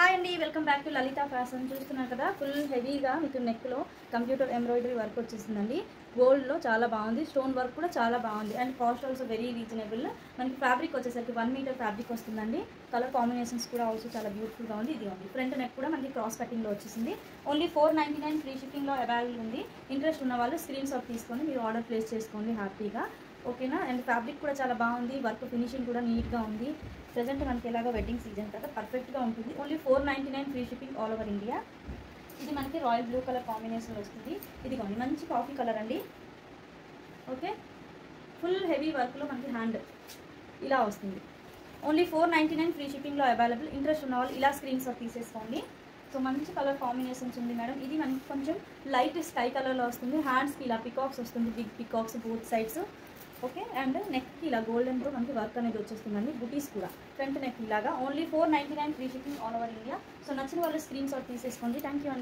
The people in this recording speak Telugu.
హాయ్ అండి, welcome back to Lalitha fashion. చూస్తున్నారు కదా, ఫుల్ హెవీగా మీకు నెక్లో కంప్యూటర్ ఎంబ్రాయిడరీ వర్క్ వచ్చేసిందండి. గోల్డ్లో చాలా బాగుంది, స్టోన్ వర్క్ కూడా చాలా బాగుంది and cost also very reasonable. మనకి ఫ్యాబ్రిక్ వచ్చేసరికి 1 మీటర్ ఫ్యాబ్రిక్ వస్తుందండి. కలర్ కాంబినేషన్స్ కూడా ఆల్సో చాలా బ్యూటిఫుల్గా ఉంది. ఇది ఉంది ఫ్రంట్ నెక్ కూడా మనకి క్రాస్ కటింగ్లో వచ్చేసింది. ఓన్లీ 499 ఫ్రీ షిప్పింగ్లో అవైలబుల్ ఉంది. ఇంట్రెస్ట్ ఉన్న వాళ్ళు స్క్రీన్ షాట్ తీసుకొని మీరు ఆర్డర్ ప్లేస్ చేసుకోండి హ్యాపీగా, ఓకేనా. అండ్ ఫ్యాబ్రిక్ కూడా చాలా బాగుంది, వర్క్ ఫినిషింగ్ కూడా నీట్గా ఉంది. ప్రజెంట్ మనకి ఎలాగో వెడ్డింగ్ సీజన్ కదా, పర్ఫెక్ట్గా ఉంటుంది. Only 499 free shipping all over India. ఇది మనకి రాయల్ బ్లూ కలర్ కాంబినేషన్ వస్తుంది. ఇదిగోండి మంచి కాఫీ కలర్ అండి, ఓకే. ఫుల్ హెవీ వర్క్లో మనకి హ్యాండ్ ఇలా వస్తుంది. ఓన్లీ 499 ఫ్రీ షిప్పింగ్లో అవైలబుల్. ఇంట్రెస్ట్ ఉన్న వాళ్ళు ఇలా స్క్రీన్ షాట్ తీసేసుకోండి. సో మంచి కలర్ కాంబినేషన్స్ ఉంది మేడం. ఇది మనకి కొంచెం లైట్ స్కై కలర్లో వస్తుంది. హ్యాండ్స్కి ఇలా పికాక్స్ వస్తుంది, big peacocks both sides, okay. And నెక్కి ఇలా గోల్డెన్తో మనకి వర్క్ అనేది వచ్చేస్తుందండి. బుటీస్ కూడా ఫ్రంట్ నెక్ ఇలాగా. Only 499 free shipping all over India. So నచ్చిన వాళ్ళు స్క్రీన్ షాట్ తీసేసుకోండి. థ్యాంక్ యూ అండి.